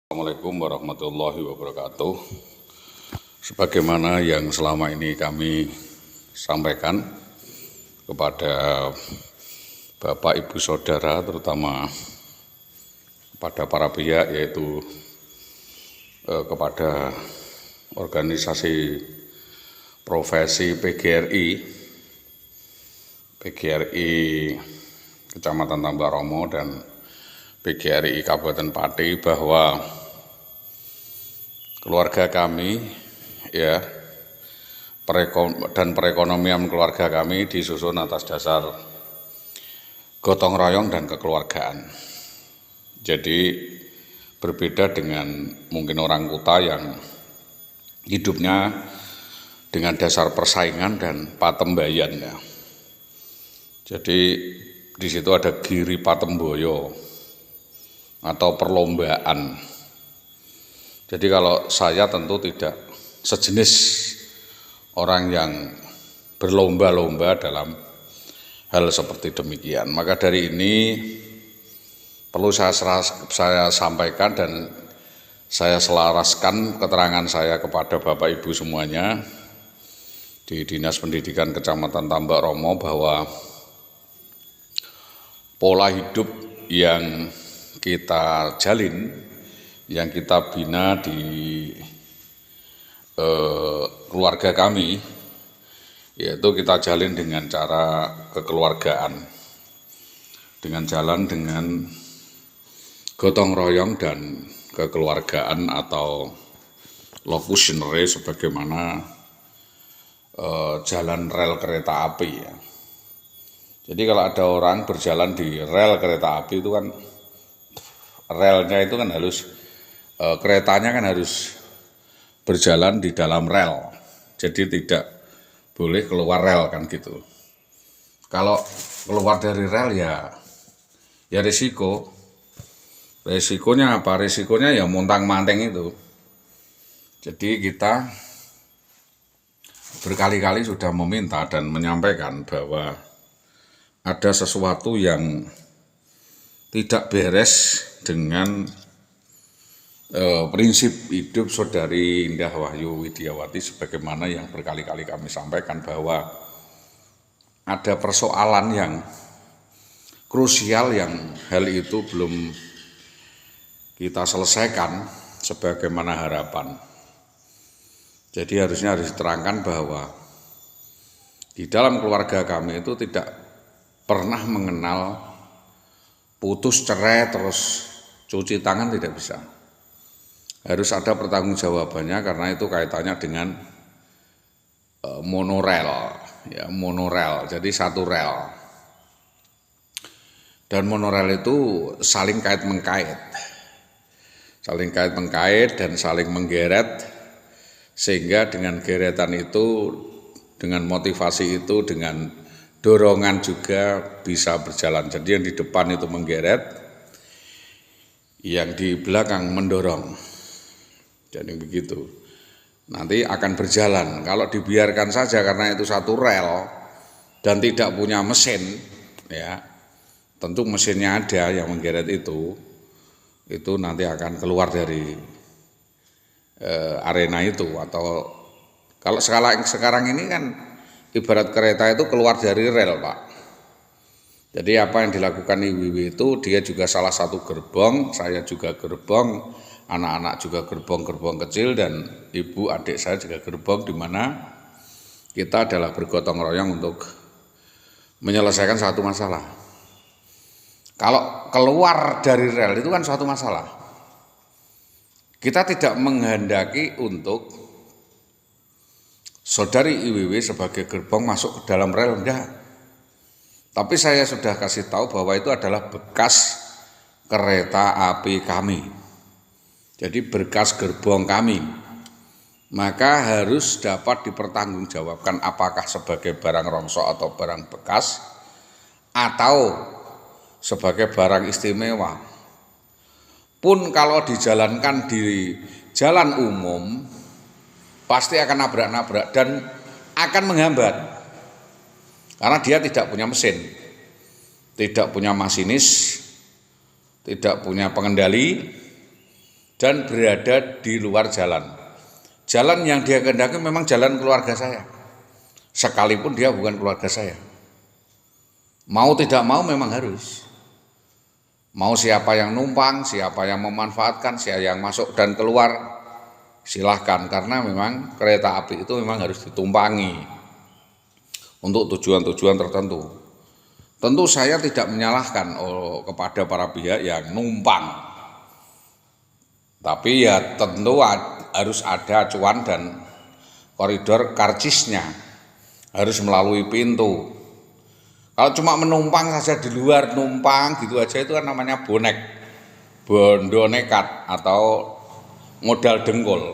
Assalamualaikum warahmatullahi wabarakatuh. Sebagaimana yang selama ini kami sampaikan kepada Bapak Ibu Saudara, terutama kepada para pihak, yaitu kepada organisasi profesi PGRI Kecamatan Tambak Romo dan PGRI Kabupaten Pati, bahwa keluarga kami dan perekonomian keluarga kami disusun atas dasar gotong royong dan kekeluargaan. Jadi berbeda dengan mungkin orang kota yang hidupnya dengan dasar persaingan dan patembayan ya. Jadi di situ ada giri patemboyo atau perlombaan. Jadi kalau saya tentu tidak sejenis orang yang berlomba-lomba dalam hal seperti demikian. Maka dari ini perlu saya sampaikan dan saya selaraskan keterangan saya kepada Bapak Ibu semuanya di Dinas Pendidikan Kecamatan Tambak Romo, bahwa pola hidup yang kita jalin, yang kita bina di keluarga kami, yaitu kita jalin dengan cara kekeluargaan, dengan gotong royong dan kekeluargaan atau lokutionary, sebagaimana jalan rel kereta api ya. Jadi kalau ada orang berjalan di rel kereta api itu kan relnya itu kan harus keretanya kan harus berjalan di dalam rel, jadi tidak boleh keluar rel kan gitu. Kalau keluar dari rel ya risikonya apa? Risikonya ya montang-manting itu. Jadi kita berkali-kali sudah meminta dan menyampaikan bahwa ada sesuatu yang tidak beres dengan prinsip hidup Saudari Indah Wahyu Widiawati, sebagaimana yang berkali-kali kami sampaikan bahwa ada persoalan yang krusial yang hal itu belum kita selesaikan sebagaimana harapan. Jadi harus diterangkan bahwa di dalam keluarga kami itu tidak pernah mengenal putus cerai terus cuci tangan, tidak bisa. Harus ada pertanggungjawabannya, karena itu kaitannya dengan monorel ya, monorel. Jadi satu rel. Dan monorel itu saling kait-mengkait. Saling kait-mengkait dan saling menggeret, sehingga dengan geretan itu, dengan motivasi itu, dengan dorongan juga bisa berjalan. Jadi yang di depan itu menggeret, yang di belakang mendorong. Jadi begitu. Nanti akan berjalan. Kalau dibiarkan saja karena itu satu rel dan tidak punya mesin, ya tentu mesinnya ada yang menggeret itu nanti akan keluar dari arena itu. Atau kalau sekarang ini kan ibarat kereta itu keluar dari rel, Pak. Jadi apa yang dilakukan IWW itu, dia juga salah satu gerbong, saya juga gerbong, anak-anak juga gerbong kecil, dan ibu adik saya juga gerbong, di mana kita adalah bergotong royong untuk menyelesaikan satu masalah. Kalau keluar dari rel itu kan suatu masalah. Kita tidak menghendaki untuk Saudari IWW sebagai gerbong masuk ke dalam rel, enggak. Tapi saya sudah kasih tahu bahwa itu adalah bekas kereta api kami. Jadi bekas gerbong kami. Maka harus dapat dipertanggungjawabkan apakah sebagai barang rongsok atau barang bekas atau sebagai barang istimewa. Pun kalau dijalankan di jalan umum pasti akan nabrak-nabrak dan akan menghambat. Karena dia tidak punya mesin, tidak punya masinis, tidak punya pengendali, dan berada di luar jalan. Jalan yang dia kehendaki memang jalan keluarga saya, sekalipun dia bukan keluarga saya. Mau tidak mau memang harus. Mau siapa yang numpang, siapa yang memanfaatkan, siapa yang masuk dan keluar, silahkan. Karena memang kereta api itu memang harus ditumpangi untuk tujuan-tujuan tertentu. Tentu saya tidak menyalahkan kepada para pihak yang numpang. Tapi ya tentu harus ada acuan dan koridor karcisnya, harus melalui pintu. Kalau cuma menumpang saja di luar, numpang gitu aja, itu kan namanya bondo nekat atau modal dengkul.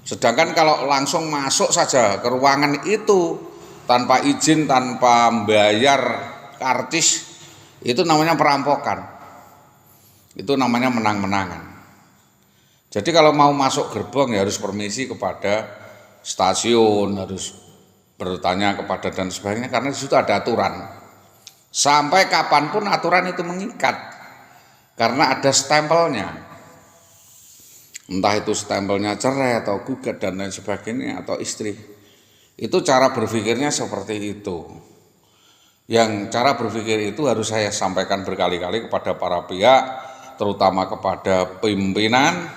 Sedangkan kalau langsung masuk saja ke ruangan itu tanpa izin, tanpa membayar karcis, itu namanya perampokan. Itu namanya menang-menangan. Jadi kalau mau masuk gerbong ya harus permisi kepada stasiun, harus bertanya kepada dan sebagainya, karena di situ ada aturan. Sampai kapanpun aturan itu mengikat, karena ada stempelnya. Entah itu stempelnya cerai atau gugat dan lain sebagainya, atau istri. Itu cara berpikirnya seperti itu. Yang cara berpikir itu harus saya sampaikan berkali-kali kepada para pihak, terutama kepada pimpinan,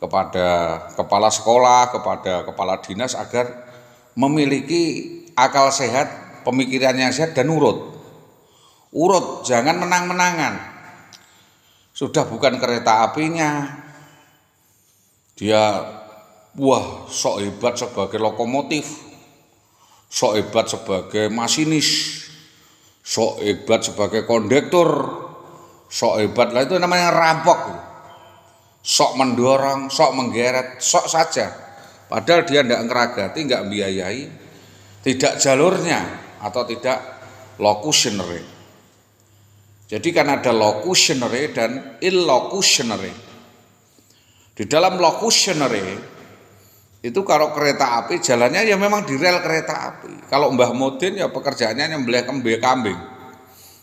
kepada kepala sekolah, kepada kepala dinas, agar memiliki akal sehat, pemikirannya sehat, dan urut, jangan menang-menangan. Sudah bukan kereta apinya, dia wah sok hebat sebagai lokomotif, sok hebat sebagai masinis, sok hebat sebagai kondektur, sok hebat lah, itu namanya rampok. Sok mendorong, sok menggeret, sok saja. Padahal dia tidak ngeragati, nggak biayai, tidak jalurnya atau tidak locutionary. Jadi kan ada locutionary dan illocutionary. Di dalam locutionary itu kalau kereta api jalannya ya memang di rel kereta api. Kalau Mbah Mudin ya pekerjaannya nyembelih kambing,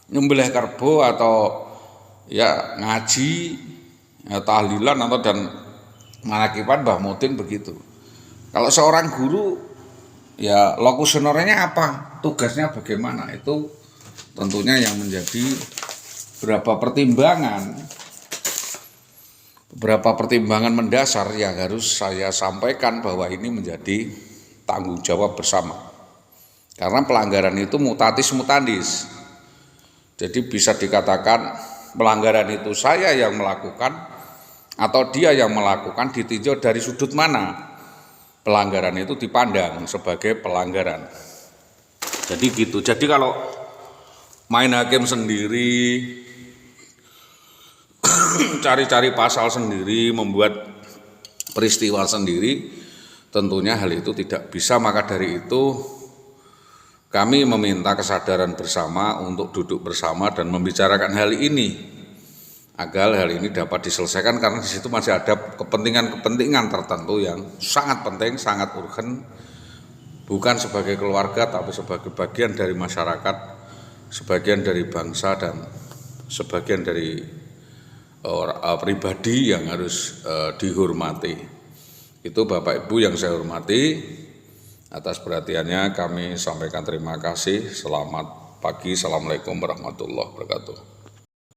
nyembelih kerbau, atau ya ngaji, ya tahlilan, atau dan manakipan Mbah Mudin begitu. Kalau seorang guru ya lokusionernya apa, tugasnya bagaimana, itu tentunya yang menjadi beberapa pertimbangan mendasar yang harus saya sampaikan, bahwa ini menjadi tanggung jawab bersama. Karena pelanggaran itu mutatis mutandis. Jadi bisa dikatakan pelanggaran itu saya yang melakukan atau dia yang melakukan, ditinjau dari sudut mana pelanggaran itu dipandang sebagai pelanggaran. Jadi gitu. Jadi kalau main hakim sendiri, cari-cari pasal sendiri, membuat peristiwa sendiri, tentunya hal itu tidak bisa. Maka dari itu kami meminta kesadaran bersama untuk duduk bersama dan membicarakan hal ini, agar hal ini dapat diselesaikan, karena di situ masih ada kepentingan-kepentingan tertentu yang sangat penting, sangat urgen, bukan sebagai keluarga tapi sebagai bagian dari masyarakat, sebagian dari bangsa, dan sebagian dari pribadi yang harus dihormati. Itu Bapak Ibu yang saya hormati, atas perhatiannya kami sampaikan terima kasih. Selamat pagi, assalamualaikum warahmatullahi wabarakatuh.